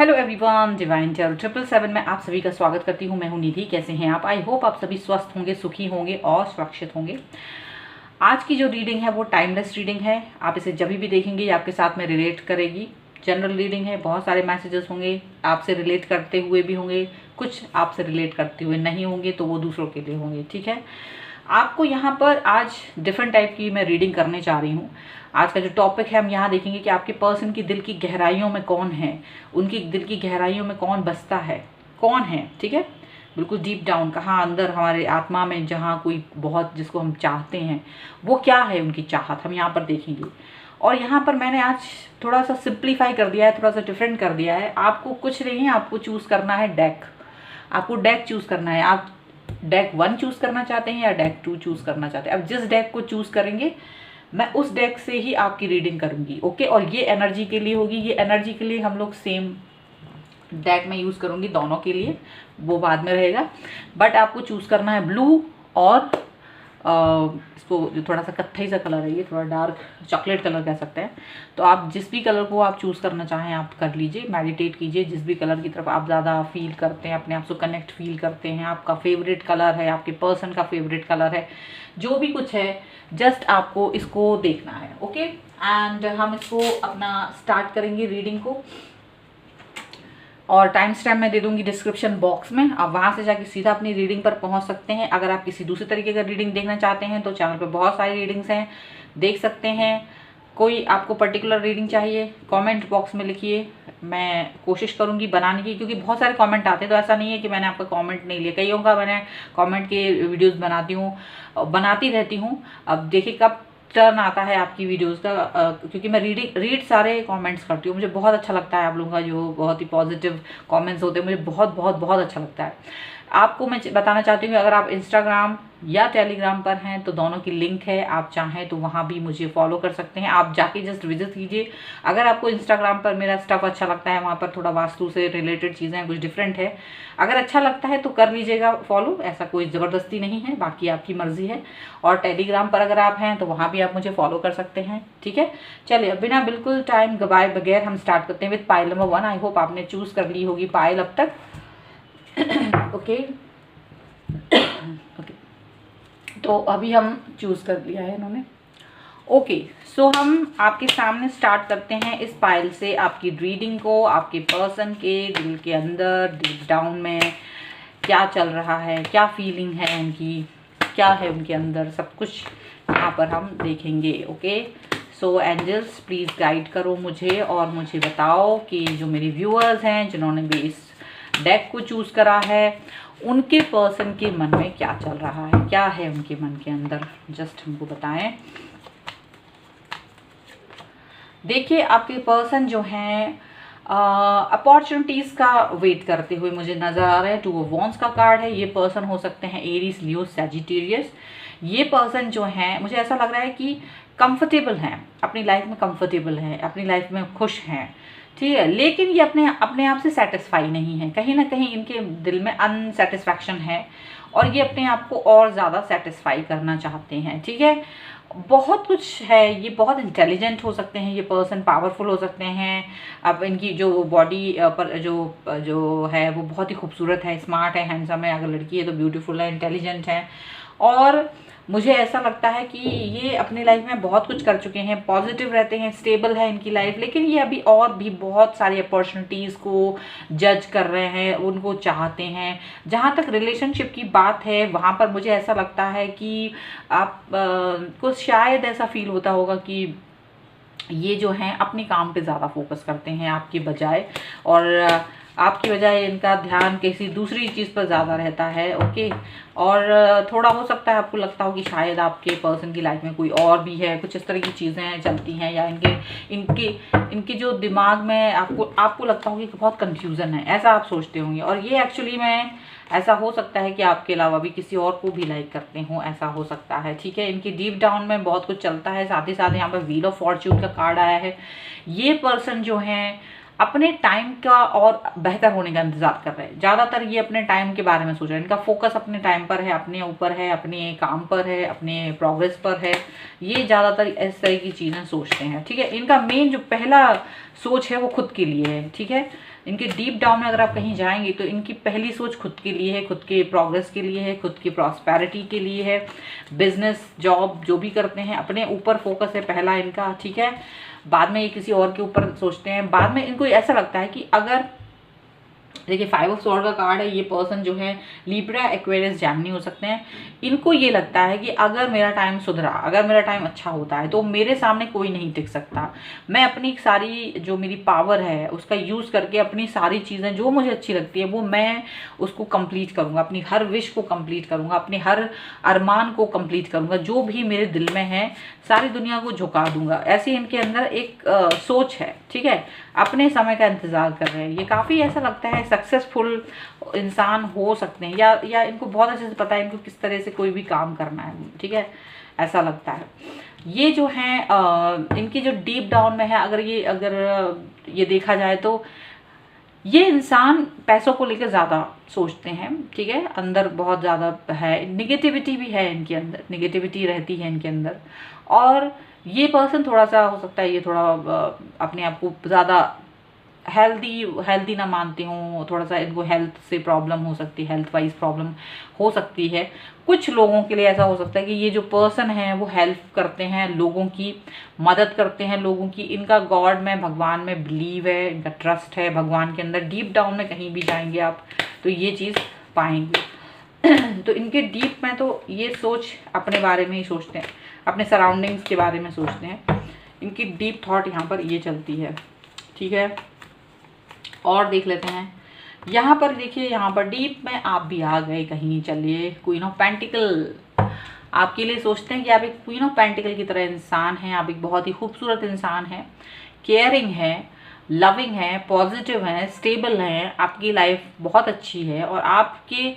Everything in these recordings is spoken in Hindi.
हेलो एवरीवन, डिवाइन टैरो 777 में आप सभी का स्वागत करती हूँ। मैं हूँ निधि। कैसे हैं आप? आई होप आप सभी स्वस्थ होंगे, सुखी होंगे और सुरक्षित होंगे। आज की जो रीडिंग है वो टाइमलेस रीडिंग है। आप इसे जब भी देखेंगे ये आपके साथ में रिलेट करेगी। जनरल रीडिंग है, बहुत सारे मैसेजेस होंगे, आपसे रिलेट करते हुए भी होंगे, कुछ आपसे रिलेट करते हुए नहीं होंगे तो वो दूसरों के लिए होंगे। ठीक है, आपको यहाँ पर आज डिफरेंट टाइप की मैं रीडिंग करने जा रही हूँ। आज का जो टॉपिक है हम यहाँ देखेंगे कि आपके पर्सन की दिल की गहराइयों में कौन है, उनकी दिल की गहराइयों में कौन बसता है, कौन है। ठीक है, बिल्कुल डीप डाउन, कहाँ अंदर हमारे आत्मा में जहाँ कोई बहुत जिसको हम चाहते हैं वो क्या है, उनकी चाहत हम यहाँ पर देखेंगे। और यहाँ पर मैंने आज थोड़ा सा सिंप्लीफाई कर दिया है, थोड़ा सा डिफरेंट कर दिया है। आपको कुछ नहीं है, आपको चूज़ करना है डेक। आपको डेक चूज़ करना है। आप डेक 1 चूज़ करना चाहते हैं या डेक 2 चूज़ करना चाहते हैं। अब जिस डेक को चूज़ करेंगे मैं उस डेक से ही आपकी रीडिंग करूंगी। ओके, और ये एनर्जी के लिए होगी। ये एनर्जी के लिए हम लोग सेम डेक में यूज़ करूंगी दोनों के लिए, वो बाद में रहेगा। बट आपको चूज़ करना है ब्लू और इसको जो थोड़ा सा कत्थई सा कलर है, ये थोड़ा डार्क चॉकलेट कलर कह सकते हैं। तो आप जिस भी कलर को आप चूज़ करना चाहें आप कर लीजिए, मेडिटेट कीजिए जिस भी कलर की तरफ आप ज़्यादा फील करते हैं, अपने आप से कनेक्ट फील करते हैं, आपका फेवरेट कलर है, आपके पर्सन का फेवरेट कलर है, जो भी कुछ है, जस्ट आपको इसको देखना है। ओके, एंड हम इसको अपना स्टार्ट करेंगे रीडिंग को। और टाइम स्टैम्प मैं दे दूंगी डिस्क्रिप्शन बॉक्स में, आप वहाँ से जाके सीधा अपनी रीडिंग पर पहुँच सकते हैं। अगर आप किसी दूसरे तरीके का रीडिंग देखना चाहते हैं तो चैनल पे बहुत सारी रीडिंग्स हैं, देख सकते हैं। कोई आपको पर्टिकुलर रीडिंग चाहिए कमेंट बॉक्स में लिखिए, मैं कोशिश करूंगी बनाने की, क्योंकि बहुत सारे कमेंट आते हैं। तो ऐसा नहीं है कि मैंने आपका कमेंट नहीं लिया, कईयों का मैंने कमेंट के वीडियोस बनाती रहती हूँ। अब देखिए कब टर्न आता है आपकी वीडियोस का, क्योंकि मैं रीड सारे कमेंट्स करती हूँ। मुझे बहुत अच्छा लगता है आप लोगों का जो बहुत ही पॉजिटिव कमेंट्स होते हैं, मुझे बहुत बहुत बहुत अच्छा लगता है। आपको मैं बताना चाहती हूँ कि अगर आप इंस्टाग्राम या टेलीग्राम पर हैं तो दोनों की लिंक है, आप चाहें तो वहाँ भी मुझे फॉलो कर सकते हैं। आप जाके जस्ट विजिट कीजिए। अगर आपको इंस्टाग्राम पर मेरा स्टफ अच्छा लगता है, वहाँ पर थोड़ा वास्तु से रिलेटेड चीज़ें कुछ डिफरेंट है, अगर अच्छा लगता है तो कर लीजिएगा फॉलो, ऐसा कोई ज़बरदस्ती नहीं है, बाकी आपकी मर्जी है। और टेलीग्राम पर अगर आप हैं तो वहाँ भी आप मुझे फॉलो कर सकते हैं। ठीक है, चलिए बिना बिल्कुल टाइम गवाए बगैर हम स्टार्ट करते हैं with pile number 1। I hope आपने चूज़ कर ली होगी पाइल अब तक। ओके ओके, तो अभी हम चूज़ कर लिया है इन्होंने। ओके, सो हम आपके सामने स्टार्ट करते हैं इस पाइल से आपकी रीडिंग को। आपके पर्सन के दिल के अंदर डीप डाउन में क्या चल रहा है, क्या फीलिंग है उनकी, क्या है उनके अंदर, सब कुछ यहाँ पर हम देखेंगे। Okay, so angels please guide करो मुझे और मुझे बताओ कि जो मेरे व्यूअर्स हैं जिन्होंने भी इस डेक को चूज़ करा है उनके पर्सन के मन में क्या चल रहा है, क्या है उनके मन के अंदर, जस्ट हमको बताएं। देखिए आपके पर्सन जो हैं अपॉर्चुनिटीज़ का वेट करते हुए मुझे नज़र आ रहे हैं। 2 ऑफ वॉन्ड्स का कार्ड है। ये पर्सन हो सकते हैं एरीज, लियो, सैजिटेरियस। ये पर्सन जो हैं मुझे ऐसा लग रहा है कि कंफर्टेबल हैं, अपनी लाइफ में कंफर्टेबल हैं, अपनी लाइफ में खुश हैं। ठीक है, लेकिन ये अपने आप से सेटिस्फाई नहीं है, कहीं ना कहीं इनके दिल में अनसेटिस्फैक्शन है और ये अपने आप को और ज़्यादा सेटिस्फाई करना चाहते हैं। ठीक है, बहुत कुछ है, ये बहुत इंटेलिजेंट हो सकते हैं, ये पर्सन पावरफुल हो सकते हैं। अब इनकी जो बॉडी पर जो है वो बहुत ही खूबसूरत है, स्मार्ट है, हैंडसम है। अगर लड़की है तो ब्यूटीफुल है, इंटेलिजेंट है। और मुझे ऐसा लगता है कि ये अपनी लाइफ में बहुत कुछ कर चुके हैं, पॉजिटिव रहते हैं, स्टेबल है इनकी लाइफ, लेकिन ये अभी और भी बहुत सारी अपॉर्चुनिटीज़ को जज कर रहे हैं, उनको चाहते हैं। जहाँ तक रिलेशनशिप की बात है वहाँ पर मुझे ऐसा लगता है कि आप को शायद ऐसा फील होता होगा कि ये जो हैं अपने काम पे ज़्यादा फोकस करते हैं आपकी बजाय, और आपकी बजाय इनका ध्यान किसी दूसरी चीज़ पर ज़्यादा रहता है। ओके, और थोड़ा हो सकता है आपको लगता हो कि शायद आपके पर्सन की लाइफ में कोई और भी है, कुछ इस तरह की चीज़ें चलती हैं, या इनके जो दिमाग में आपको लगता हो कि बहुत कंफ्यूजन है, ऐसा आप सोचते होंगे। और ये एक्चुअली में ऐसा हो सकता है कि आपके अलावा भी किसी और को भी लाइक करते हो, ऐसा हो सकता है। ठीक है, इनकी डीप डाउन में बहुत कुछ चलता है। साथ ही साथ यहाँ पर व्हील ऑफ फॉर्च्यून का कार्ड आया है। ये पर्सन जो हैं अपने टाइम का और बेहतर होने का इंतजार कर रहे हैं। ज़्यादातर ये अपने टाइम के बारे में सोच रहे हैं, इनका फोकस अपने टाइम पर है, अपने ऊपर है, अपने काम पर है, अपने प्रोग्रेस पर है। ये ज़्यादातर इस तरह की चीज़ें सोचते हैं। ठीक है, इनका मेन जो पहला सोच है वो खुद के लिए है, ठीक है। इनके डीप डाउन में अगर आप कहीं जाएंगे तो इनकी पहली सोच खुद के लिए है, खुद के प्रोग्रेस के लिए है, खुद की प्रॉस्पेरिटी के लिए है। बिजनेस जॉब जो भी करते हैं अपने ऊपर फोकस है पहला इनका, ठीक है। बाद में ये किसी और के ऊपर सोचते हैं। बाद में इनको ऐसा लगता है कि अगर देखिए 5 ऑफ स्वॉर्ड का कार्ड है, ये पर्सन जो है लिब्रा, एक्वेरियस, जेमिनी हो सकते हैं। इनको ये लगता है कि अगर मेरा टाइम सुधरा, अगर मेरा टाइम अच्छा होता है तो मेरे सामने कोई नहीं टिक सकता। मैं अपनी सारी जो मेरी पावर है उसका यूज़ करके अपनी सारी चीज़ें जो मुझे अच्छी लगती है वो मैं उसको कंप्लीट करूँगा, अपनी हर विश को कंप्लीट करूँगा, अपने हर अरमान को कंप्लीट करूँगा, जो भी मेरे दिल में है सारी दुनिया को झुका दूंगा। ऐसी इनके अंदर एक सोच है, ठीक है। अपने समय का इंतज़ार कर रहे हैं। ये काफ़ी ऐसा लगता है सक्सेसफुल इंसान हो सकते हैं, या इनको बहुत अच्छे से पता है इनको किस तरह से कोई भी काम करना है, ठीक है, ऐसा लगता है। ये जो है इनकी जो डीप डाउन में है, अगर ये देखा जाए तो ये इंसान पैसों को लेकर ज़्यादा सोचते हैं, ठीक है। अंदर बहुत ज़्यादा है, निगेटिविटी भी है इनके अंदर, निगेटिविटी रहती है इनके अंदर। और ये पर्सन थोड़ा सा हो सकता है ये थोड़ा अपने आप को ज़्यादा हेल्दी ना मानते हों, थोड़ा सा इनको हेल्थ से प्रॉब्लम हो सकती है, हेल्थ वाइज प्रॉब्लम हो सकती है। कुछ लोगों के लिए ऐसा हो सकता है कि ये जो पर्सन है वो हेल्प करते हैं, लोगों की मदद करते हैं, लोगों की। इनका गॉड में, भगवान में बिलीव है, इनका ट्रस्ट है भगवान के अंदर। डीप डाउन में कहीं भी जाएंगे आप तो ये चीज़ पाएंगे। तो इनके डीप में तो ये सोच अपने बारे में ही सोचते हैं, अपने सराउंडिंग्स के बारे में सोचते हैं। इनकी डीप थॉट यहाँ पर ये चलती है, ठीक है। और देख लेते हैं यहाँ पर। देखिए यहाँ पर डीप में आप भी आ गए कहीं। चलिए, क्वीन ऑफ पेंटिकल आपके लिए सोचते हैं कि आप एक क्वीन ऑफ पेंटिकल की तरह इंसान हैं। आप एक बहुत ही खूबसूरत इंसान हैं, केयरिंग है, लविंग है, पॉजिटिव हैं, स्टेबल हैं। आपकी लाइफ बहुत अच्छी है और आपके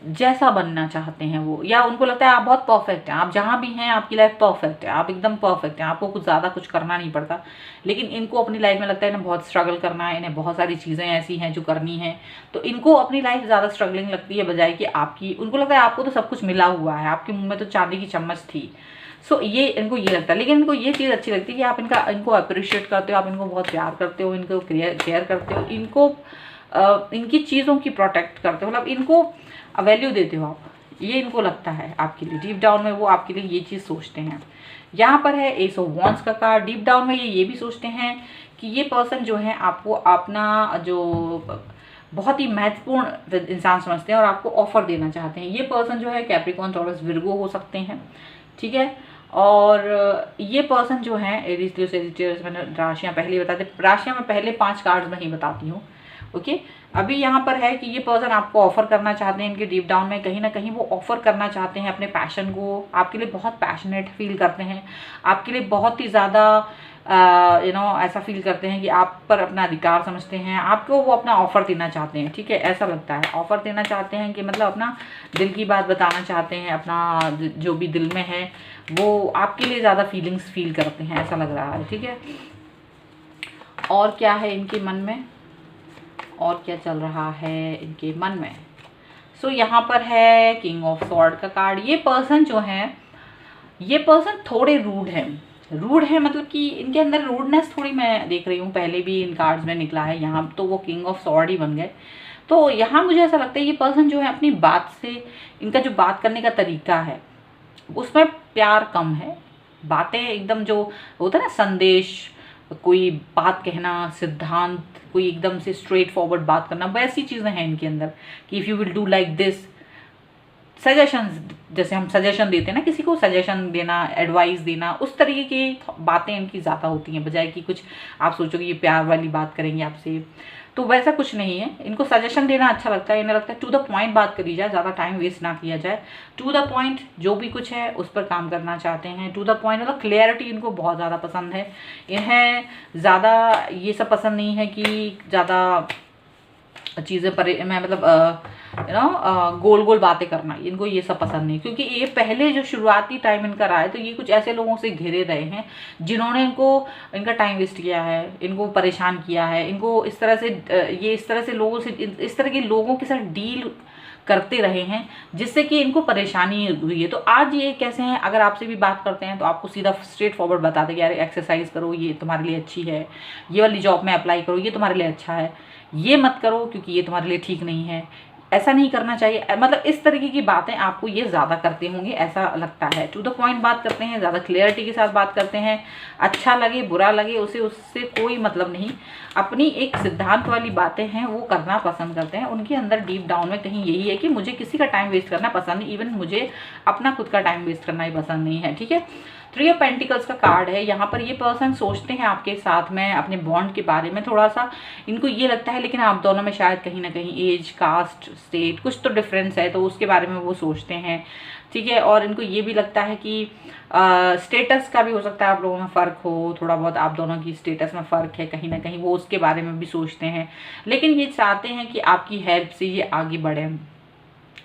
जैसा बनना चाहते हैं वो, या उनको लगता है आप बहुत परफेक्ट हैं। आप जहाँ भी हैं आपकी लाइफ परफेक्ट है, आप एकदम परफेक्ट हैं, आपको कुछ ज़्यादा कुछ करना नहीं पड़ता। लेकिन इनको अपनी लाइफ में लगता है इन्हें बहुत स्ट्रगल करना है, इन्हें बहुत सारी चीज़ें ऐसी हैं जो करनी है। तो इनको अपनी लाइफ ज़्यादा स्ट्रगलिंग लगती है बजाय कि आपकी। उनको लगता है आपको तो सब कुछ मिला हुआ है, आपके मुँह में तो चांदी की चम्मच थी। सो ये इनको ये लगता है। लेकिन इनको ये चीज़ अच्छी लगती है कि आप इनको अप्रिशिएट करते हो, आप इनको बहुत प्यार करते हो, इनको केयर करते हो, इनको इनकी चीज़ों की प्रोटेक्ट करते हो, मतलब इनको वैल्यू देते हो आप। ये इनको लगता है आपके लिए। डीप डाउन में वो आपके लिए ये चीज़ सोचते हैं। यहाँ पर है एस ऑफ वॉन्ड्स का कार्ड। डीप डाउन में ये भी सोचते हैं कि ये पर्सन जो है आपको अपना जो बहुत ही महत्वपूर्ण इंसान समझते हैं और आपको ऑफर देना चाहते हैं। ये पर्सन जो है कैप्रिकॉर्न, टॉरस, विर्गो हो सकते हैं, ठीक है। और ये पर्सन जो है एरीज, लियो, सजिटेरियस, मैंने राशियाँ पहले ही बता दी। राशियाँ मैं पहले 5 कार्ड्स में ही बताती हूँ, ओके। अभी यहाँ पर है कि ये पर्सन आपको ऑफर करना चाहते हैं। इनके डीप डाउन में कहीं ना कहीं वो ऑफर करना चाहते हैं अपने पैशन को। आपके लिए बहुत पैशनेट फील करते हैं, आपके लिए बहुत ही ज़्यादा ऐसा फील करते हैं कि आप पर अपना अधिकार समझते हैं। आपको वो अपना ऑफर देना चाहते हैं, ठीक है, ऐसा लगता है। ऑफर देना चाहते हैं कि मतलब अपना दिल की बात बताना चाहते हैं, अपना जो भी दिल में है वो आपके लिए ज़्यादा फीलिंग्स फील करते हैं, ऐसा लग रहा है, ठीक है। और क्या है इनके मन में, और क्या चल रहा है इनके मन में। सो यहाँ पर है किंग ऑफ स्वॉर्ड का कार्ड। ये पर्सन जो है, ये पर्सन थोड़े रूड है, मतलब कि इनके अंदर रूडनेस थोड़ी मैं देख रही हूँ। पहले भी इन कार्ड्स में निकला है, यहाँ तो वो किंग ऑफ स्वॉर्ड ही बन गए। तो यहाँ मुझे ऐसा लगता है ये पर्सन जो है अपनी बात से, इनका जो बात करने का तरीका है उसमें प्यार कम है। बातें एकदम जो होता है ना, संदेश, कोई बात कहना, सिद्धांत, कोई एकदम से स्ट्रेट फॉरवर्ड बात करना, वैसी चीज़ें हैं इनके अंदर कि if you will do like this. Suggestions, जैसे हम सजेशन देते हैं ना, किसी को सजेशन देना, एडवाइस देना, उस तरीके की बातें इनकी ज़्यादा होती हैं बजाय कि कुछ आप सोचो कि ये प्यार वाली बात करेंगे आपसे। तो वैसा कुछ नहीं है। इनको सजेशन देना अच्छा लगता है। इन्हें लगता है टू द पॉइंट बात करी जाए, ज़्यादा टाइम वेस्ट ना किया जाए। टू द पॉइंट जो भी कुछ है उस पर काम करना चाहते हैं। टू द पॉइंट मतलब क्लियरिटी इनको बहुत ज़्यादा पसंद है। इन्हें ज़्यादा ये सब पसंद नहीं है कि ज़्यादा चीज़ें पर मैं मतलब गोल गोल बातें करना, इनको ये सब पसंद नहीं। क्योंकि ये पहले जो शुरुआती टाइम इनका रहा है तो ये कुछ ऐसे लोगों से घिरे रहे हैं जिन्होंने इनका टाइम वेस्ट किया है, इनको परेशान किया है, इनको इस तरह से लोगों से, इस तरह के लोगों के साथ डील करते रहे हैं जिससे कि इनको परेशानी हुई है। तो आज ये कैसे हैं, अगर आपसे भी बात करते हैं तो आपको सीधा स्ट्रेट फॉरवर्ड बताते कि यार एक्सरसाइज करो, ये तुम्हारे लिए अच्छी है, ये वाली जॉब में अप्लाई करो, ये तुम्हारे लिए अच्छा है, ये मत करो क्योंकि ये तुम्हारे लिए ठीक नहीं है, ऐसा नहीं करना चाहिए। मतलब इस तरीके की बातें आपको ये ज़्यादा करते होंगे, ऐसा लगता है। टू द पॉइंट बात करते हैं, ज़्यादा क्लियरिटी के साथ बात करते हैं, अच्छा लगे बुरा लगे उसे उससे कोई मतलब नहीं, अपनी एक सिद्धांत वाली बातें हैं वो करना पसंद करते हैं। उनके अंदर डीप डाउन में कहीं यही है कि मुझे किसी का टाइम वेस्ट करना पसंद नहीं, इवन मुझे अपना खुद का टाइम वेस्ट करना ही पसंद नहीं है। ठीक है, 3 ऑफ पेंटिकल्स का कार्ड है। यहाँ पर ये पर्सन सोचते हैं आपके साथ में अपने बॉन्ड के बारे में, थोड़ा सा इनको ये लगता है, लेकिन आप दोनों में शायद कहीं ना कहीं एज, कास्ट, स्टेट कुछ तो डिफरेंस है, तो उसके बारे में वो सोचते हैं। ठीक है, और इनको ये भी लगता है कि स्टेटस का भी हो सकता है आप लोगों में फ़र्क हो, थोड़ा बहुत आप दोनों की स्टेटस में फ़र्क है कहीं ना कहीं, वो उसके बारे में भी सोचते हैं। लेकिन ये चाहते हैं कि आपकी हेल्प से ये आगे बढ़े,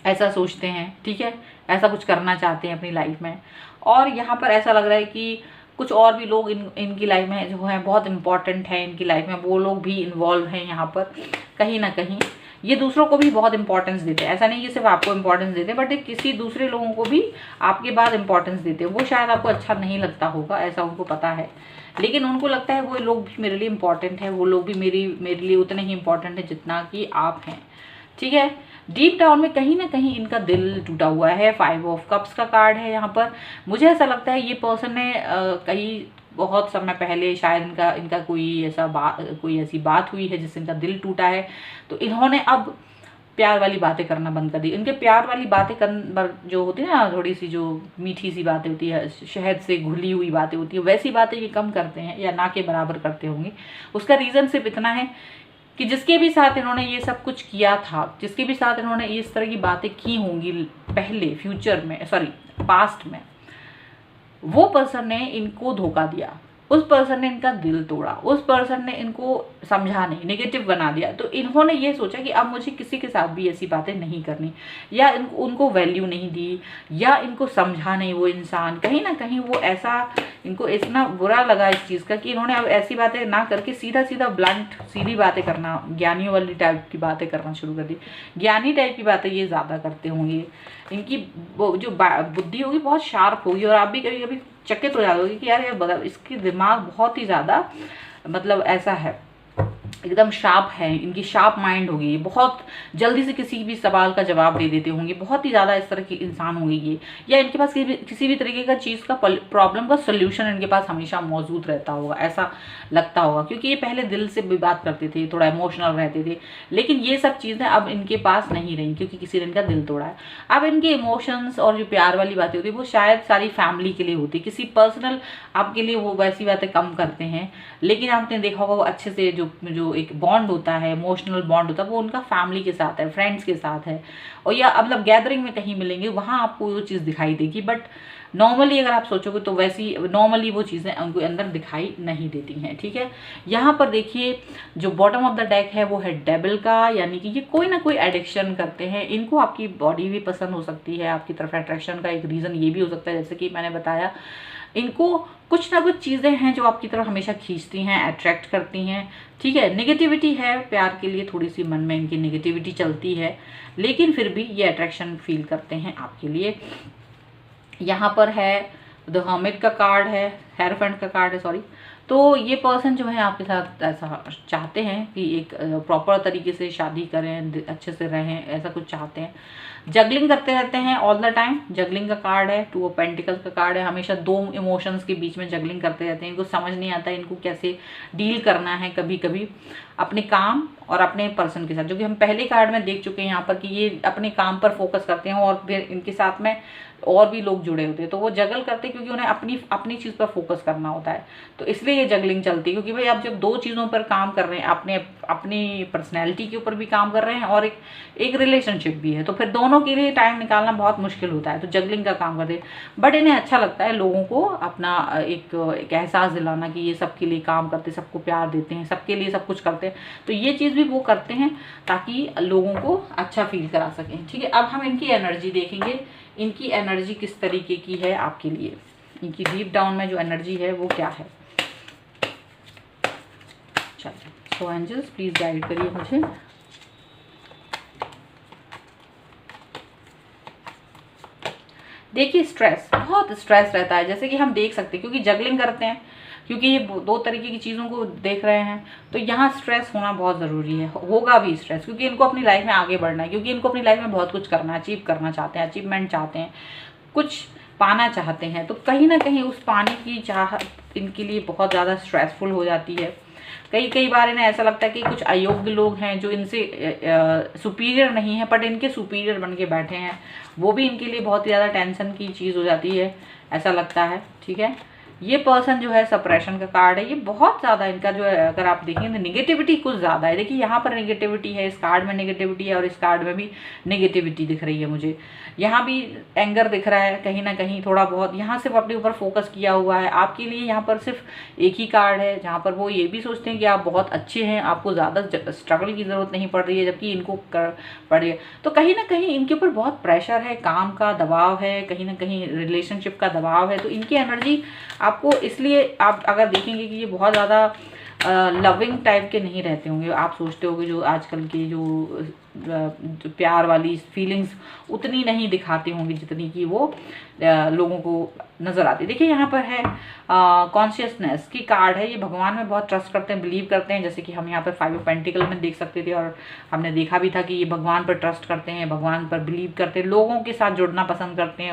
ऐसा सोचते हैं। ठीक है, ऐसा कुछ करना चाहते हैं अपनी लाइफ में। और यहाँ पर ऐसा लग रहा है कि कुछ और भी लोग इनकी लाइफ में जो हैं बहुत इंपॉर्टेंट है इनकी लाइफ में, वो लोग भी इन्वॉल्व हैं यहाँ पर कहीं ना कहीं। ये दूसरों को भी बहुत इंपॉर्टेंस देते हैं, ऐसा नहीं कि सिर्फ आपको इंपॉर्टेंस देते हैं, बट किसी दूसरे लोगों को भी आपके बाद इंपॉर्टेंस देते हैं। वो शायद आपको अच्छा नहीं लगता होगा, ऐसा उनको पता है, लेकिन उनको लगता है वो लोग भी मेरे लिए इंपॉर्टेंट है, वो लोग भी मेरे लिए उतने ही इंपॉर्टेंट है जितना कि आप हैं। ठीक है, डीप डाउन में कहीं ना कहीं इनका दिल टूटा हुआ है। 5 ऑफ कप्स का कार्ड है यहाँ पर। मुझे ऐसा लगता है ये पर्सन ने कहीं बहुत समय पहले शायद इनका कोई ऐसी बात हुई है जिससे इनका दिल टूटा है, तो इन्होंने अब प्यार वाली बातें करना बंद कर दी। इनके प्यार वाली बातें जो होती है ना, थोड़ी सी जो मीठी सी बातें होती है, शहद से घुली हुई बातें होती है, वैसी बातें ये कम करते हैं या ना के बराबर करते होंगे। उसका रीज़न सिर्फ इतना है कि जिसके भी साथ इन्होंने ये सब कुछ किया था, जिसके भी साथ इन्होंने इस तरह की बातें की होंगी पहले, फ्यूचर में, सॉरी पास्ट में, वो पर्सन ने इनको धोखा दिया, उस पर्सन ने इनका दिल तोड़ा, उस पर्सन ने इनको समझा नहीं, नेगेटिव बना दिया। तो इन्होंने ये सोचा कि अब मुझे किसी के साथ भी ऐसी बातें नहीं करनी, या उनको वैल्यू नहीं दी, या इनको समझा नहीं वो इंसान। कहीं ना कहीं वो ऐसा, इनको इतना बुरा लगा इस चीज़ का कि इन्होंने अब ऐसी बातें ना करके सीधा सीधा ब्लंट सीधी बातें करना, ज्ञानियों वाली टाइप की बातें करना शुरू कर दी। ज्ञानी टाइप की बातें ये ज़्यादा करते होंगे। इनकी जो बुद्धि होगी बहुत शार्प होगी, और आप भी कभी कभी चकित हो जाओगे कि यार ये इसकी दिमाग बहुत ही ज़्यादा मतलब ऐसा है, एकदम शार्प है, इनकी शार्प माइंड होगी, ये बहुत जल्दी से किसी भी सवाल का जवाब दे देते होंगे, बहुत ही ज़्यादा इस तरह के इंसान होंगे ये। या इनके पास किसी भी तरीके का चीज़ का प्रॉब्लम का सोल्यूशन इनके पास हमेशा मौजूद रहता होगा, ऐसा लगता होगा, क्योंकि ये पहले दिल से भी बात करते थे, थोड़ा इमोशनल रहते थे। लेकिन ये सब चीज़ें अब इनके पास नहीं रही क्योंकि किसी ने इनका दिल तोड़ा है। अब इनके इमोशंस और जो प्यार वाली बातें होती है वो शायद सारी फैमिली के लिए होती है, किसी पर्सनल आपके लिए वो वैसी बातें कम करते हैं। लेकिन आपने देखा होगा वो अच्छे से जो एक बॉन्ड होता है, इमोशनल बॉन्ड होता है, वो उनका फैमिली के साथ है, फ्रेंड्स के साथ है, और या मतलब गैदरिंग में कहीं मिलेंगे वहाँ आपको वो चीज़ दिखाई देगी। बट नॉर्मली अगर आप सोचोगे तो वैसी नॉर्मली वो चीज़ें उनके अंदर दिखाई नहीं देती हैं। ठीक है, यहाँ पर देखिए जो बॉटम ऑफ द डेक है वो है डेविल का, यानी कि ये कोई ना कोई एडिक्शन करते हैं। इनको आपकी बॉडी भी पसंद हो सकती है, आपकी तरफ अट्रैक्शन का एक रीज़न ये भी हो सकता है, जैसे कि मैंने बताया इनको कुछ ना कुछ चीज़ें हैं जो आपकी तरफ हमेशा खींचती हैं, अट्रैक्ट करती हैं। ठीक है, नेगेटिविटी है प्यार के लिए, थोड़ी सी मन में इनकी नेगेटिविटी चलती है, लेकिन फिर भी ये अट्रैक्शन फील करते हैं आपके लिए। यहाँ पर है द हर्मिट का कार्ड है, हेयरफेंट का कार्ड है, सॉरी। तो ये पर्सन जो है आपके साथ ऐसा चाहते हैं कि एक प्रॉपर तरीके से शादी करें, अच्छे से रहें, ऐसा कुछ चाहते हैं। जगलिंग करते रहते हैं ऑल द टाइम, जगलिंग का कार्ड है। 2 ऑफ पेंटिकल्स का कार्ड है, हमेशा 2 इमोशंस के बीच में जगलिंग करते रहते हैं। इनको समझ नहीं आता इनको कैसे डील करना है कभी कभी अपने काम और अपने पर्सन के साथ, जो कि हम पहले कार्ड में देख चुके हैं यहाँ पर कि ये अपने काम पर फोकस करते हैं और फिर इनके साथ में और भी लोग जुड़े होते हैं, तो वो जगल करते हैं क्योंकि उन्हें अपनी चीज़ पर फोकस करना होता है। तो इसलिए ये जगलिंग चलती है, क्योंकि भाई आप जब 2 चीज़ों पर काम कर रहे हैं, अपनी पर्सनैलिटी के ऊपर भी काम कर रहे हैं और एक रिलेशनशिप भी है, तो फिर दोनों के लिए टाइम निकालना बहुत मुश्किल होता है। तो जगलिंग का काम करते हैं, बट इन्हें अच्छा लगता है लोगों को अपना एक एहसास दिलाना कि ये सबके लिए काम करते, सबको प्यार देते हैं, सबके लिए सब कुछ करते हैं। तो ये चीज़ भी वो करते हैं ताकि लोगों को अच्छा फील करा सकें। ठीक है, अब हम इनकी एनर्जी देखेंगे, इनकी एनर्जी किस तरीके की है आपके लिए, इनकी डीप डाउन में जो एनर्जी है वो क्या है। चलिए, सो एंजल्स प्लीज गाइड करिए मुझे। देखिए स्ट्रेस, बहुत स्ट्रेस रहता है, जैसे कि हम देख सकते हैं क्योंकि जगलिंग करते हैं, क्योंकि ये दो तरीके की चीज़ों को देख रहे हैं, तो यहाँ स्ट्रेस होना बहुत ज़रूरी है, होगा भी स्ट्रेस, क्योंकि इनको अपनी लाइफ में आगे बढ़ना है, क्योंकि इनको अपनी लाइफ में बहुत कुछ करना है, अचीव करना चाहते हैं, अचीवमेंट चाहते हैं, कुछ पाना चाहते हैं, तो कहीं ना कहीं उस पाने की चाहत इनके लिए बहुत ज़्यादा स्ट्रेसफुल हो जाती है। कई कई बार इन्हें ऐसा लगता है कि कुछ अयोग्य लोग हैं जो इनसे सुपीरियर नहीं है, बट इनके सुपीरियर बन के बैठे हैं, वो भी इनके लिए बहुत ज़्यादा टेंशन की चीज़ हो जाती है, ऐसा लगता है। ठीक है, ये पर्सन जो है सप्रेशन का कार्ड है, ये बहुत ज़्यादा इनका जो है, अगर आप देखें तो निगेटिविटी कुछ ज़्यादा है। देखिए यहाँ पर निगेटिविटी है, इस कार्ड में निगेटिविटी है और इस कार्ड में भी निगेटिविटी दिख रही है मुझे। यहाँ भी एंगर दिख रहा है कहीं ना कहीं, थोड़ा बहुत यहाँ सिर्फ अपने ऊपर फोकस किया हुआ है। आपके लिए यहाँ पर सिर्फ एक ही कार्ड है जहाँ पर वो ये भी सोचते हैं कि आप बहुत अच्छे हैं, आपको ज़्यादा स्ट्रगल की ज़रूरत नहीं पड़ रही है, जबकि इनको कर पड़ रही है। तो कहीं ना कहीं इनके ऊपर बहुत प्रेशर है, काम का दबाव है, कहीं ना कहीं रिलेशनशिप का दबाव है। तो इनकी एनर्जी आपको, इसलिए आप अगर देखेंगे कि ये बहुत ज़्यादा लविंग टाइप के नहीं रहते होंगे। आप सोचते होंगे जो आजकल के जो प्यार वाली फीलिंग्स उतनी नहीं दिखाते होंगे जितनी कि वो लोगों को नज़र आती है। देखिए यहाँ पर है कॉन्शियसनेस की कार्ड है, ये भगवान में बहुत ट्रस्ट करते हैं, बिलीव करते हैं, जैसे कि हम यहाँ पर 5 ऑफ पेंटिकल में देख सकते थे और हमने देखा भी था कि ये भगवान पर ट्रस्ट करते हैं, भगवान पर बिलीव करते हैं, लोगों के साथ जुड़ना पसंद करते हैं,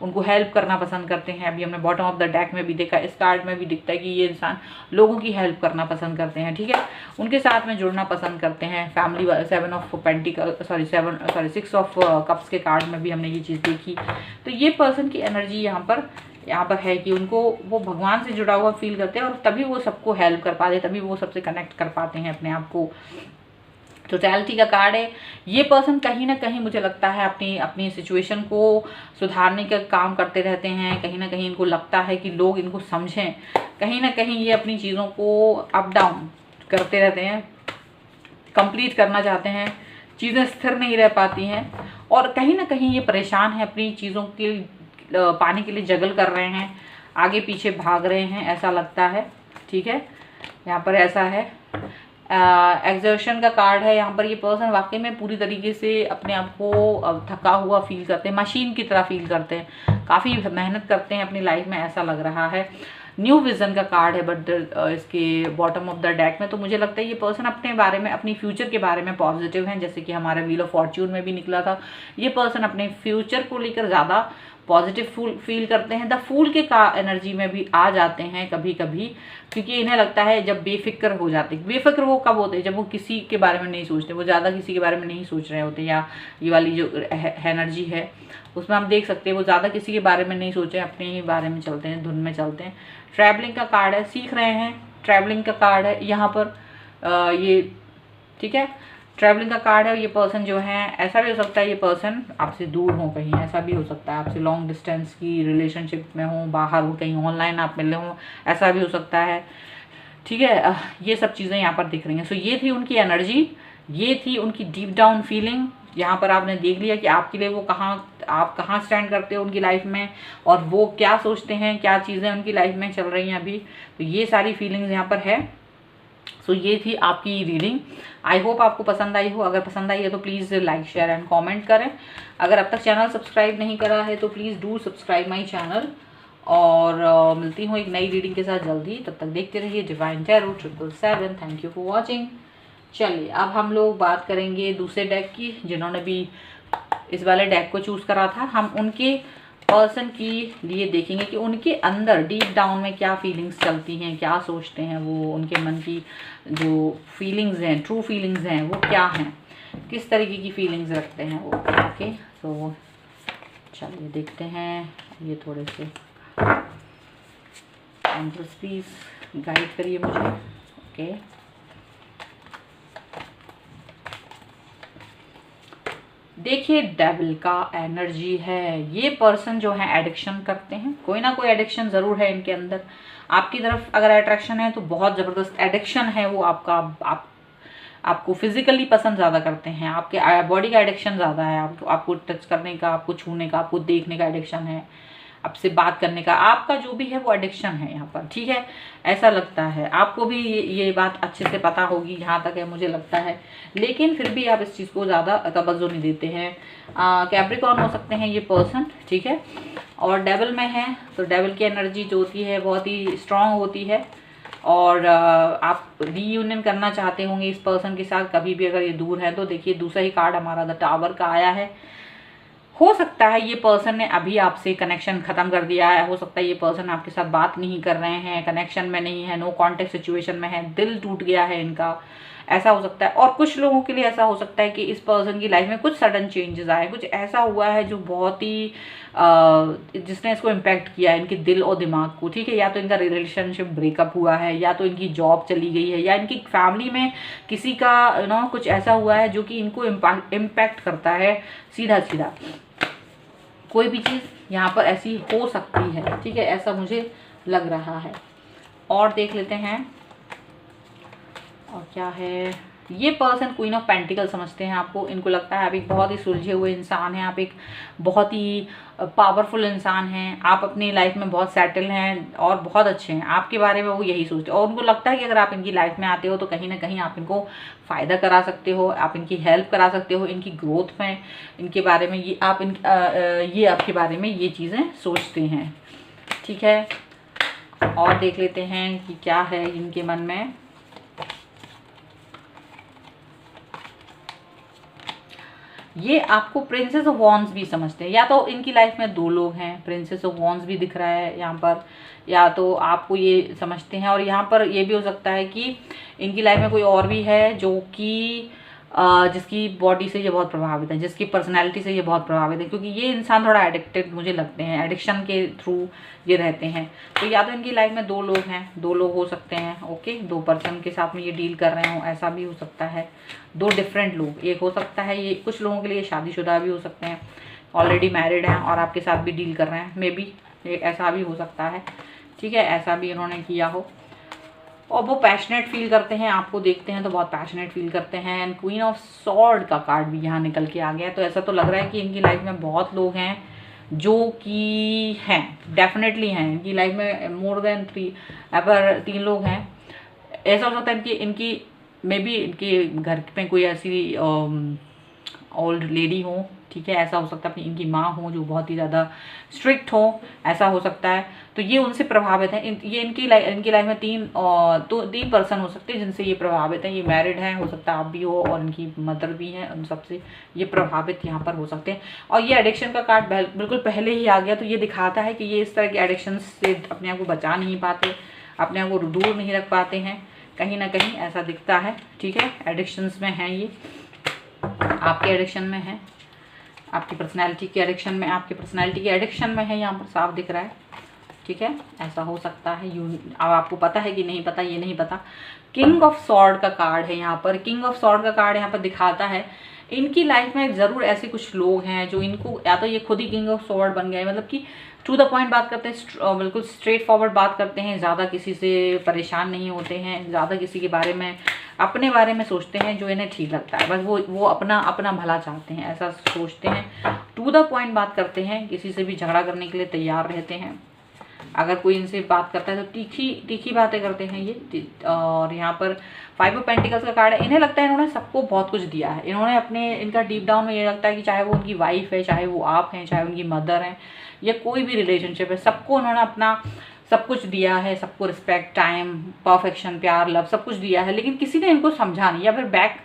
उनको हेल्प करना पसंद करते हैं। अभी हमने बॉटम ऑफ द डेक में भी देखा, इस कार्ड में भी दिखता है कि ये इंसान लोगों की हेल्प करना पसंद करते हैं। ठीक है, उनके साथ में जुड़ना पसंद करते हैं। Family 7 of pentacle sorry 6 of cups के कार्ड में भी हमने ये चीज़ देखी। तो ये पर्सन की एनर्जी यहाँ पर है कि उनको, वो भगवान से जुड़ा हुआ फील करते हैं और तभी वो सबको हेल्प कर पाते हैं, तभी वो सबसे कनेक्ट कर पाते हैं अपने आप को। टोटैलिटी का कार्ड है, ये पर्सन कहीं ना कहीं मुझे लगता है अपनी सिचुएशन को सुधारने का काम करते रहते हैं। कहीं ना कहीं इनको लगता है कि लोग इनको समझें, कहीं ना कहीं ये अपनी चीज़ों को अप डाउन करते रहते हैं, कंप्लीट करना चाहते हैं, चीज़ें स्थिर नहीं रह पाती हैं और कहीं ना कहीं ये परेशान है, अपनी चीज़ों के पाने के लिए जगल कर रहे हैं, आगे पीछे भाग रहे हैं, ऐसा लगता है। ठीक है, यहाँ पर ऐसा है। एग्जर्शन का कार्ड है, यहाँ पर ये पर्सन वाकई में पूरी तरीके से अपने आप को थका हुआ फील करते हैं, मशीन की तरह फील करते हैं, काफ़ी मेहनत करते हैं अपनी लाइफ में, ऐसा लग रहा है। न्यू विजन का कार्ड है बट इसके बॉटम ऑफ द डेक में, तो मुझे लगता है ये पर्सन अपने बारे में, अपनी फ्यूचर के बारे में पॉजिटिव हैं, जैसे कि हमारा व्हील ऑफ फॉर्च्यून में भी निकला था। ये पर्सन अपने फ्यूचर को लेकर ज़्यादा पॉजिटिव फील करते हैं। द फूल के का एनर्जी में भी आ जाते हैं कभी कभी, क्योंकि इन्हें लगता है जब बेफिक्र हो जाते, बेफिक्र वो कब होते हैं, जब वो किसी के बारे में नहीं सोचते, वो ज़्यादा किसी के बारे में नहीं सोच रहे होते, या ये वाली जो एनर्जी है उसमें हम देख सकते हैं वो ज़्यादा किसी के बारे में नहीं सोचे, अपने ही बारे में चलते हैं, धुन में चलते हैं। ट्रैवलिंग का कार्ड है, सीख रहे हैं, ट्रैवलिंग का कार्ड है यहाँ पर ये। ठीक है, ट्रैवलिंग का कार्ड है। ये पर्सन जो है, ऐसा भी हो सकता है ये पर्सन आपसे दूर हो कहीं, ऐसा भी हो सकता है आपसे लॉन्ग डिस्टेंस की रिलेशनशिप में हो, बाहर हो, कहीं ऑनलाइन आप मिले हो, ऐसा भी हो सकता है। ठीक है, ये सब चीज़ें यहाँ पर दिख रही हैं। सो ये थी उनकी एनर्जी, ये थी उनकी डीप डाउन फीलिंग। यहाँ पर आपने देख लिया कि आपके लिए वो आप कहाँ स्टैंड करते हो उनकी लाइफ में, और वो क्या सोचते हैं, क्या चीज़ें उनकी लाइफ में चल रही हैं अभी। तो ये सारी फीलिंग्स यहाँ पर है। सो ये थी आपकी रीडिंग। आई होप आपको पसंद आई हो। अगर पसंद आई है तो please like share and comment करें। अगर अब तक चैनल सब्सक्राइब नहीं करा है तो please do subscribe my channel. और मिलती हूँ एक नई रीडिंग के साथ जल्दी, तब तक देखते रहिए divine tarot 777। Thank you for watching. चलिए अब हम लोग बात करेंगे दूसरे डेक की, जिन्होंने भी इस वाले डेक को चूज़ करा था। हम उनके पर्सन की लिए देखेंगे कि उनके अंदर डीप डाउन में क्या फीलिंग्स चलती हैं, क्या सोचते हैं वो, उनके मन की जो फीलिंग्स हैं, ट्रू फीलिंग्स हैं वो क्या हैं, किस तरीके की फीलिंग्स रखते हैं वो। ओके, सो चलिए देखते हैं। ये थोड़े से एंजल्स प्लीज गाइड करिए मुझे। ओके, देखिए डेविल का एनर्जी है। ये पर्सन जो है एडिक्शन करते हैं, कोई ना कोई एडिक्शन ज़रूर है इनके अंदर। आपकी तरफ अगर अट्रैक्शन है तो बहुत ज़बरदस्त एडिक्शन है वो आपका। आपको फिजिकली पसंद ज़्यादा करते हैं, आपके बॉडी का एडिक्शन ज़्यादा है, आपको टच करने का, आपको छूने का, आपको देखने का एडिक्शन है, आपसे बात करने का, आपका जो भी है वो एडिक्शन है यहाँ पर, ठीक है, ऐसा लगता है। आपको भी ये बात अच्छे से पता होगी, जहाँ तक है मुझे लगता है, लेकिन फिर भी आप इस चीज़ को ज़्यादा तवज्जो नहीं देते हैं। कैप्रिकॉर्न हो सकते हैं ये पर्सन, ठीक है, और डेविल में है, तो डेविल की एनर्जी जो होती है बहुत ही स्ट्रांग होती है, और आप रीयूनियन करना चाहते होंगे इस पर्सन के साथ कभी भी, अगर ये दूर है तो। देखिए दूसरा ही कार्ड हमारा द टावर का आया है। हो सकता है ये पर्सन ने अभी आपसे कनेक्शन ख़त्म कर दिया है, हो सकता है ये पर्सन आपके साथ बात नहीं कर रहे हैं, कनेक्शन में नहीं है, नो कॉन्टेक्ट सिचुएशन में है, दिल टूट गया है इनका, ऐसा हो सकता है। और कुछ लोगों के लिए ऐसा हो सकता है कि इस पर्सन की लाइफ में कुछ सडन चेंजेस आए, कुछ ऐसा हुआ है जो बहुत ही जिसने इसको इम्पैक्ट किया है इनके दिल और दिमाग को, ठीक है। या तो इनका रिलेशनशिप ब्रेकअप हुआ है, या तो इनकी जॉब चली गई है, या इनकी फैमिली में किसी का कुछ ऐसा हुआ है जो कि इनको इम्पैक्ट करता है सीधा सीधा। कोई भी चीज़ यहाँ पर ऐसी हो सकती है, ठीक है, ऐसा मुझे लग रहा है। और देख लेते हैं और क्या है। ये पर्सन क्वीन ऑफ पेंटिकल समझते हैं आपको, इनको लगता है आप एक बहुत ही सुलझे हुए इंसान हैं, आप एक बहुत ही पावरफुल इंसान हैं, आप अपनी लाइफ में बहुत सेटल हैं और बहुत अच्छे हैं, आपके बारे में वो यही सोचते हैं। और उनको लगता है कि अगर आप इनकी लाइफ में आते हो तो कहीं ना कहीं आप इनको फ़ायदा करा सकते हो, आप इनकी हेल्प करा सकते हो, इनकी ग्रोथ में, इनके बारे में ये आपके बारे में ये चीज़ें सोचते हैं, ठीक है। और देख लेते हैं कि क्या है इनके मन में। ये आपको प्रिंसेस ऑफ वॉन्ड्स भी समझते हैं, या तो इनकी लाइफ में दो लोग हैं, प्रिंसेस ऑफ वॉन्ड्स भी दिख रहा है यहाँ पर, या तो आपको ये समझते हैं। और यहाँ पर ये भी हो सकता है कि इनकी लाइफ में कोई और भी है जो कि जिसकी बॉडी से ये बहुत प्रभावित है, जिसकी पर्सनैलिटी से ये बहुत प्रभावित है, क्योंकि ये इंसान थोड़ा एडिक्टेड मुझे लगते हैं, एडिक्शन के थ्रू ये रहते हैं। तो या तो इनकी लाइफ में दो लोग हैं, दो लोग हो सकते हैं, ओके, दो पर्सन के साथ में ये डील कर रहे हो, ऐसा भी हो सकता है। दो डिफरेंट लोग, एक हो सकता है ये, कुछ लोगों के लिए शादीशुदा भी हो सकते हैं, ऑलरेडी मैरिड हैं और आपके साथ भी डील कर रहे हैं, मे बी ऐसा भी हो सकता है, ठीक है, ऐसा भी इन्होंने किया हो। और वो पैशनेट फील करते हैं, आपको देखते हैं तो बहुत पैशनेट फील करते हैं। एंड क्वीन ऑफ सॉर्ड का कार्ड भी यहाँ निकल के आ गया है, तो ऐसा तो लग रहा है कि इनकी लाइफ में बहुत लोग हैं जो कि हैं, डेफिनेटली हैं इनकी लाइफ में, मोर देन 3, पर 3 लोग हैं। ऐसा हो सकता है इनकी मे बी इनके घर में कोई ऐसी ओल्ड लेडी हो, ठीक है, ऐसा हो सकता है इनकी माँ हो जो बहुत ही ज़्यादा स्ट्रिक्ट हो, ऐसा हो सकता है। तो ये उनसे प्रभावित हैं। ये इनकी लाइफ में 3 पर्सन हो सकते हैं जिनसे ये प्रभावित हैं। ये मैरिड हैं, हो सकता है आप भी हो, और इनकी मदर भी हैं, उन सबसे ये प्रभावित यहाँ पर हो सकते हैं। और ये एडिक्शन का कार्ड बिल्कुल पहले ही आ गया, तो ये दिखाता है कि ये इस तरह के एडिक्शन से अपने आप को बचा नहीं पाते, अपने आप को दूर नहीं रख पाते हैं, कहीं ना कहीं ऐसा दिखता है, ठीक है। एडिक्शंस में हैं ये, आपके एडिक्शन में है, आपकी पर्सनैलिटी के एडिक्शन में, आपकी पर्सनैलिटी के एडिक्शन में है, यहाँ पर साफ दिख रहा है, ठीक है, ऐसा हो सकता है। अब आपको पता है कि नहीं पता, ये नहीं पता। किंग ऑफ सॉर्ड का कार्ड है यहाँ पर, किंग ऑफ सॉर्ड का कार्ड यहाँ पर दिखाता है इनकी लाइफ में ज़रूर ऐसे कुछ लोग हैं जो इनको, या तो ये खुद ही किंग ऑफ सॉर्ड बन गए, मतलब कि टू द पॉइंट बात करते हैं, बिल्कुल स्ट्रेट फॉरवर्ड बात करते हैं, ज़्यादा किसी से परेशान नहीं होते हैं, ज़्यादा किसी के बारे में, अपने बारे में सोचते हैं जो इन्हें ठीक लगता है, बस वो अपना भला चाहते हैं, ऐसा सोचते हैं, टू द पॉइंट बात करते हैं, किसी से भी झगड़ा करने के लिए तैयार रहते हैं। अगर कोई इनसे बात करता है तो तीखी बातें करते हैं ये। और यहाँ पर 5 ऑफ पेंटिकल्स का कार्ड है। इन्हें लगता है इन्होंने सबको बहुत कुछ दिया है, इन्होंने इनका डीप डाउन में ये लगता है कि चाहे वो उनकी वाइफ है, चाहे वो आप हैं, चाहे उनकी मदर हैं, या कोई भी रिलेशनशिप है, सबको उन्होंने अपना सब कुछ दिया है, सबको रिस्पेक्ट, टाइम, परफेक्शन, प्यार, लव, सब कुछ दिया है, लेकिन किसी ने इनको समझा नहीं, या फिर बैक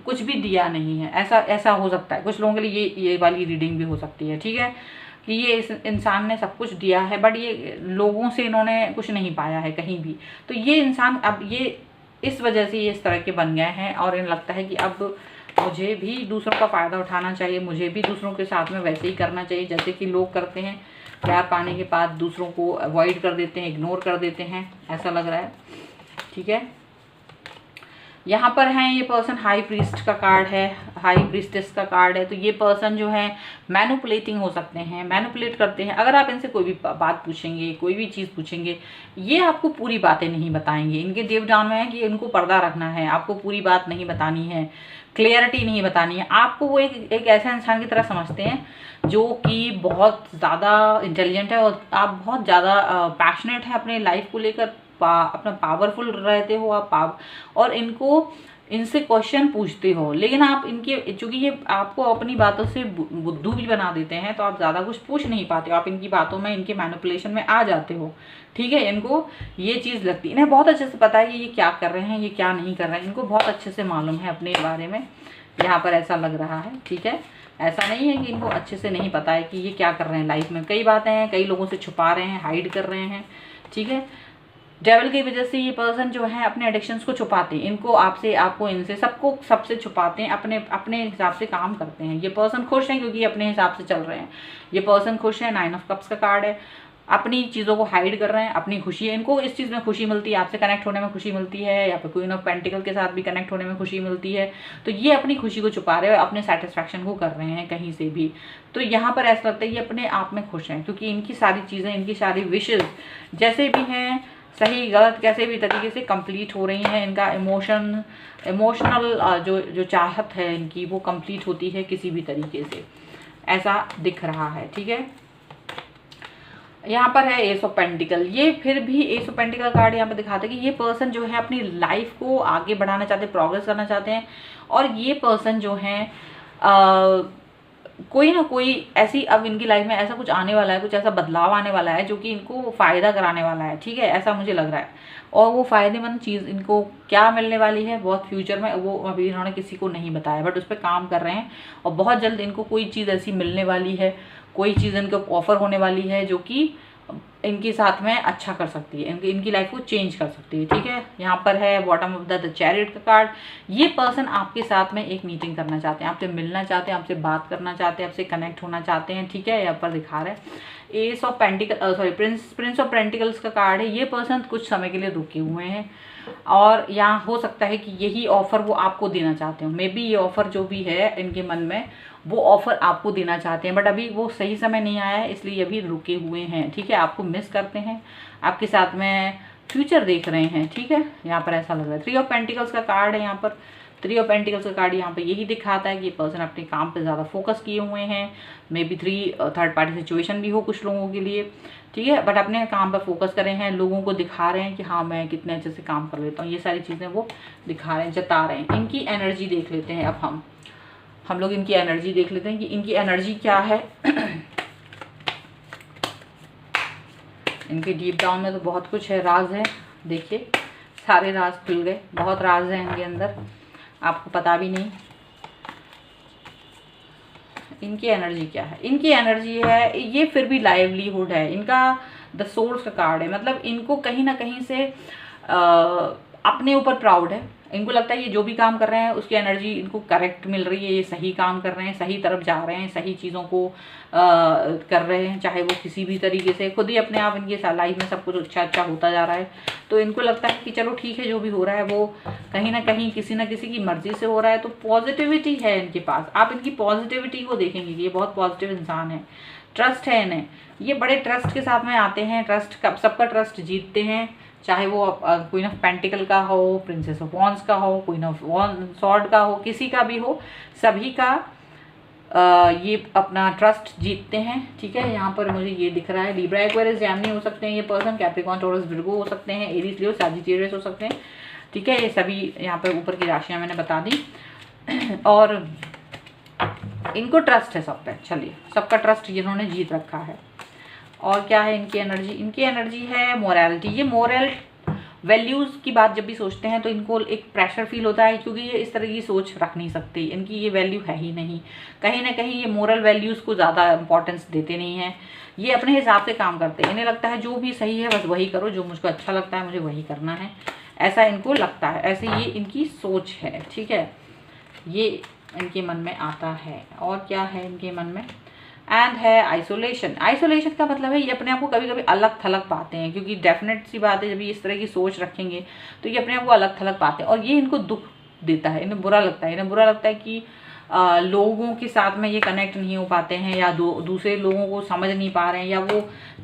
कुछ भी दिया नहीं है, ऐसा हो सकता है। कुछ लोगों के लिए ये वाली रीडिंग भी हो सकती है, ठीक है, कि ये इस इंसान ने सब कुछ दिया है बट ये लोगों से इन्होंने कुछ नहीं पाया है कहीं भी। तो ये इंसान अब ये इस वजह से ये इस तरह के बन गए हैं, और इन्हें लगता है कि अब मुझे भी दूसरों का फ़ायदा उठाना चाहिए, मुझे भी दूसरों के साथ में वैसे ही करना चाहिए जैसे कि लोग करते हैं, प्यार पाने के बाद दूसरों को अवॉइड कर देते हैं, इग्नोर कर देते हैं, ऐसा लग रहा है, ठीक है। यहाँ पर हैं ये पर्सन, हाई प्रीस्ट का कार्ड है, हाई प्रीस्टेस का कार्ड है, तो ये पर्सन जो है मैनिपुलेटिंग हो सकते हैं, मैनिपुलेट करते हैं। अगर आप इनसे कोई भी बात पूछेंगे, कोई भी चीज़ पूछेंगे, ये आपको पूरी बातें नहीं बताएंगे। इनके देव डाउन में है कि इनको पर्दा रखना है, आपको पूरी बात नहीं बतानी है, क्लियरिटी नहीं बतानी है। आपको वो एक ऐसा इंसान की तरह समझते हैं जो कि बहुत ज़्यादा इंटेलिजेंट है और आप बहुत ज़्यादा पैशनेट है अपने लाइफ को लेकर, अपना पावरफुल रहते हो आप और इनसे क्वेश्चन पूछते हो, लेकिन आप इनके चूंकि ये आपको अपनी बातों से बुद्धू भी बना देते हैं, तो आप ज़्यादा कुछ पूछ नहीं पाते हो, आप इनकी बातों में, इनके मैनिपुलेशन में आ जाते हो। ठीक है, इनको ये चीज़ लगती है, इन्हें बहुत अच्छे से पता है कि ये क्या कर रहे हैं, ये क्या नहीं कर रहे हैं, इनको बहुत अच्छे से मालूम है अपने बारे में। यहाँ पर ऐसा लग रहा है। ठीक है, ऐसा नहीं है कि इनको अच्छे से नहीं पता है कि ये क्या कर रहे हैं लाइफ में। कई बातें हैं, कई लोगों से छुपा रहे हैं, हाइड कर रहे हैं। ठीक है, डेविल की वजह से ये पर्सन जो है अपने एडिक्शंस को छुपाते हैं, इनको आपसे, आपको, इनसे, सबसे छुपाते हैं, अपने हिसाब से काम करते हैं। ये पर्सन खुश हैं क्योंकि ये अपने हिसाब से चल रहे हैं। ये पर्सन खुश है, 9 ऑफ कप्स का कार्ड है, अपनी चीज़ों को हाइड कर रहे हैं, अपनी खुशी है, इनको इस चीज़ में खुशी मिलती है, आपसे कनेक्ट होने में खुशी मिलती है, या फिर क्वीन ऑफ पेंटिकल के साथ भी कनेक्ट होने में खुशी मिलती है। तो ये अपनी खुशी को छुपा रहे हैं, अपने सेटिस्फैक्शन को कर रहे हैं कहीं से भी। तो यहाँ पर ऐसा लगता है ये अपने आप में खुश हैं क्योंकि इनकी सारी चीज़ें, इनकी सारी विशेज़ जैसे भी हैं, सही गलत कैसे भी तरीके से कंप्लीट हो रही हैं। इनका इमोशनल जो चाहत है इनकी, वो कंप्लीट होती है किसी भी तरीके से, ऐसा दिख रहा है। ठीक है, यहाँ पर है एस ऑफ पेंटिकल। ये फिर भी एस ऑफ पेंटिकल कार्ड यहाँ पे दिखाते हैं कि ये पर्सन जो है अपनी लाइफ को आगे बढ़ाना चाहते हैं, प्रोग्रेस करना चाहते हैं। और ये पर्सन जो है कोई ना कोई ऐसी, अब इनकी लाइफ में ऐसा कुछ आने वाला है, कुछ ऐसा बदलाव आने वाला है जो कि इनको फ़ायदा कराने वाला है। ठीक है, ऐसा मुझे लग रहा है। और वो फ़ायदेमंद चीज़ इनको क्या मिलने वाली है बहुत फ्यूचर में, वो अभी इन्होंने किसी को नहीं बताया, बट उस पर काम कर रहे हैं। और बहुत जल्द इनको कोई चीज़ ऐसी मिलने वाली है, कोई चीज़ इनको ऑफर होने वाली है जो कि इनके साथ में अच्छा कर सकती है, इनकी लाइफ को चेंज कर सकती है। ठीक है, यहाँ पर है बॉटम ऑफ द चैरियट का कार्ड। ये पर्सन आपके साथ में एक मीटिंग करना चाहते हैं, आपसे मिलना चाहते हैं, आपसे बात करना चाहते हैं, आपसे कनेक्ट होना चाहते हैं। ठीक है, यहाँ पर दिखा रहे हैं S of pentacle, sorry Prince of pentacles का कार्ड है। ये पर्सन कुछ समय के लिए रुके हुए हैं और यहाँ हो सकता है कि यही ऑफर वो आपको देना चाहते हो। मे बी ये ऑफर जो भी है इनके मन में, वो ऑफर आपको देना चाहते हैं, बट अभी वो सही समय नहीं आया है, इसलिए अभी रुके हुए हैं। ठीक है, आपको मिस करते हैं, आपके साथ में फ्यूचर देख रहे हैं। ठीक है, यहाँ पर ऐसा लग रहा है। 3 ऑफ पेंटिकल्स का कार्ड है यहाँ पर। 3 ऑफ पेंटिकल्स का कार्ड यहाँ पे यही दिखाता है कि ये पर्सन अपने काम पे ज़्यादा फोकस किए हुए हैं। May be third party situation भी हो कुछ लोगों के लिए। ठीक है, बट अपने काम पर फोकस कर रहे हैं, लोगों को दिखा रहे हैं कि हाँ मैं कितने अच्छे से काम कर लेता हूँ। ये सारी चीज़ें वो दिखा रहे हैं, जता रहे हैं। इनकी एनर्जी देख लेते हैं अब हम लोग इनकी एनर्जी देख लेते हैं कि इनकी एनर्जी क्या है। इनके डीप डाउन में तो बहुत कुछ है, राज है। देखिए सारे राज खुल गए, बहुत राज है इनके अंदर, आपको पता भी नहीं। इनकी एनर्जी क्या है? इनकी एनर्जी है, ये फिर भी लाइवलीहुड है इनका। द सोर्स का कार्ड है, मतलब इनको कहीं ना कहीं से अपने ऊपर प्राउड है। इनको लगता है ये जो भी काम कर रहे हैं उसकी एनर्जी इनको करेक्ट मिल रही है, ये सही काम कर रहे हैं, सही तरफ जा रहे हैं, सही चीज़ों को कर रहे हैं, चाहे वो किसी भी तरीके से। खुद ही अपने आप इनकी लाइफ में सब कुछ अच्छा अच्छा होता जा रहा है। तो इनको लगता है कि चलो ठीक है, जो भी हो रहा है वो कहीं ना कहीं किसी ना किसी की मर्जी से हो रहा है। तो पॉजिटिविटी है इनके पास, आप इनकी पॉजिटिविटी को देखेंगे कि ये बहुत पॉजिटिव इंसान है। ट्रस्ट है इन्हें, ये बड़े ट्रस्ट के साथ में आते हैं, सबका ट्रस्ट जीतते हैं, चाहे वो क्वीन ऑफ पेंटिकल का हो, प्रिंसेस ऑफ वॉन्ड्स का हो, क्वीन ऑफ सॉर्ड का हो, किसी का भी हो, सभी का ये अपना ट्रस्ट जीतते हैं। ठीक है, यहाँ पर मुझे ये दिख रहा है लिब्रा एक्वेरियस जेमिनी हो सकते हैं ये पर्सन, कैप्रिकॉर्न टॉरस विर्गो हो सकते हैं, एरीज लियो सैजिटेरियस हो सकते हैं। ठीक है, ये सभी यहाँ पर ऊपर की राशियाँ मैंने बता दी। और इनको ट्रस्ट है सब पे, चलिए सबका ट्रस्ट इन्होंने जीत रखा है। और क्या है इनकी एनर्जी? इनकी एनर्जी है मोरालिटी। ये मोरल वैल्यूज़ की बात जब भी सोचते हैं तो इनको एक प्रेशर फील होता है, क्योंकि ये इस तरह की सोच रख नहीं सकते, इनकी ये वैल्यू है ही नहीं। कहीं ना कहीं ये मोरल वैल्यूज़ को ज़्यादा इंपॉर्टेंस देते नहीं हैं, ये अपने हिसाब से काम करते हैं। इन्हें लगता है जो भी सही है बस वही करो, जो मुझको अच्छा लगता है मुझे वही करना है, ऐसा इनको लगता है, ऐसे ये इनकी सोच है। ठीक है, ये इनके मन में आता है। और क्या है इनके मन में? एंड है आइसोलेशन। आइसोलेशन का मतलब है ये अपने आप को कभी कभी अलग थलग पाते हैं, क्योंकि डेफिनेट सी बात है जब ये इस तरह की सोच रखेंगे तो ये अपने आप को अलग थलग पाते हैं और ये इनको दुख देता है, इन्हें बुरा लगता है। इन्हें बुरा लगता है कि लोगों के साथ में ये कनेक्ट नहीं हो पाते हैं, या दूसरे लोगों को समझ नहीं पा रहे हैं, या वो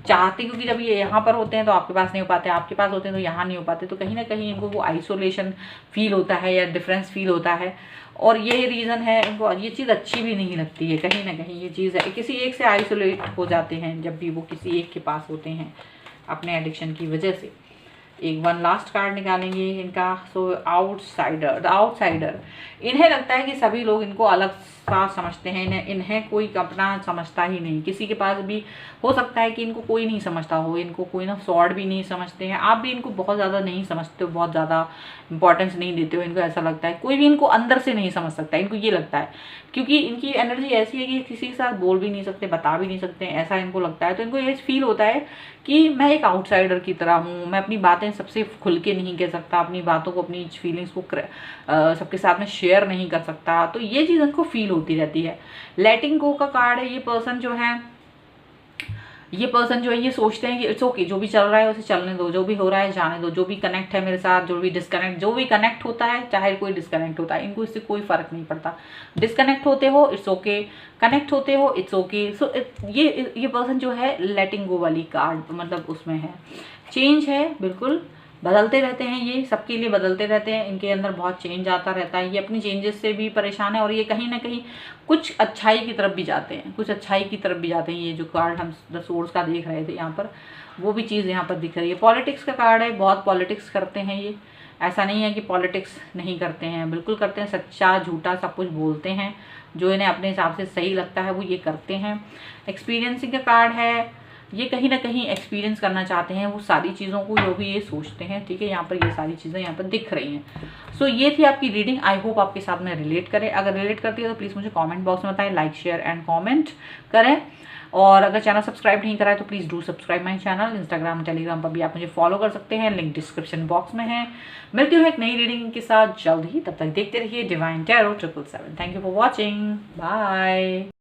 चाहते, क्योंकि जब ये यहाँ पर होते हैं तो आपके पास नहीं हो पाते, आपके पास होते हैं तो यहाँ नहीं हो पाते, तो कहीं ना कहीं इनको वो आइसोलेशन फील होता है या डिफरेंस फील होता है। और ये रीज़न है, इनको ये चीज़ अच्छी भी नहीं लगती है, कहीं ना कहीं ये चीज़ है, किसी एक से आइसोलेट हो जाते हैं जब भी वो किसी एक के पास होते हैं अपने एडिक्शन की वजह से। एक वन लास्ट कार्ड निकालेंगे इनका। सो आउटसाइडर, द आउटसाइडर, इन्हें लगता है कि सभी लोग इनको अलग सा समझते हैं, इन्हें कोई अपना समझता ही नहीं। किसी के पास भी हो सकता है कि इनको कोई नहीं समझता हो, इनको कोई ना सॉर्ट भी नहीं समझते हैं, आप भी इनको बहुत ज़्यादा नहीं समझते हो, बहुत ज़्यादा इंपॉर्टेंस नहीं देते हो, इनको ऐसा लगता है कोई भी इनको अंदर से नहीं समझ सकता, इनको ये लगता है, क्योंकि इनकी एनर्जी ऐसी है कि किसी के साथ बोल भी नहीं सकते, बता भी नहीं सकते, ऐसा इनको लगता है। तो इनको ये फील होता है कि मैं एक आउटसाइडर की तरह हूँ, मैं अपनी बातें सबसे खुल के नहीं कह सकता, अपनी बातों को, अपनी फीलिंग्स को सबके साथ में शेयर नहीं कर सकता, तो ये चीज़ इनको फील होती रहती है। लेटिंग गो का कार्ड है। ये पर्सन जो है ये सोचते हैं कि इट्स ओके, जो भी चल रहा है उसे चलने दो, जो भी हो रहा है जाने दो, जो भी कनेक्ट है मेरे साथ, जो भी कनेक्ट होता है, चाहे कोई डिस्कनेक्ट होता है, इनको इससे कोई फर्क नहीं पड़ता। डिस्कनेक्ट होते हो इट्स ओके, कनेक्ट होते हो इट्स ओके। सो ये पर्सन जो है लेटिंग गो वाली कार्ड मतलब उसमें है, चेंज है, बिल्कुल बदलते रहते हैं, ये सबके लिए बदलते रहते हैं, इनके अंदर बहुत चेंज आता रहता है, ये अपनी चेंजेस से भी परेशान है, और ये कहीं ना कहीं कुछ अच्छाई की तरफ भी जाते हैं, कुछ अच्छाई की तरफ भी जाते हैं। ये जो कार्ड हम द सोर्स का देख रहे थे यहाँ पर, वो भी चीज़ यहाँ पर दिख रही है। पॉलिटिक्स का कार्ड है, बहुत पॉलिटिक्स करते हैं ये, ऐसा नहीं है कि पॉलिटिक्स नहीं करते हैं, बिल्कुल करते हैं, सच्चा झूठा सब कुछ बोलते हैं, जो इन्हें अपने हिसाब से सही लगता है वो ये करते हैं। एक्सपीरियंसिंग का कार्ड है, ये कहीं ना कहीं एक्सपीरियंस करना चाहते हैं वो सारी चीज़ों को जो भी ये सोचते हैं, ठीक है। यहाँ पर ये सारी चीज़ें यहाँ पर दिख रही हैं। सो ये थी आपकी रीडिंग, आई होप आपके साथ में रिलेट करें। अगर रिलेट करती है तो प्लीज़ मुझे कमेंट बॉक्स में बताएं, लाइक शेयर एंड कमेंट करें, और अगर चैनल सब्सक्राइब नहीं करा है तो please do subscribe my channel. Instagram Telegram पर भी आप मुझे फॉलो कर सकते हैं, लिंक डिस्क्रिप्शन बॉक्स में है। मिलती हूँ एक नई रीडिंग के साथ जल्द ही, तब तक देखते रहिए divine tarot 777। Thank you for watching, bye.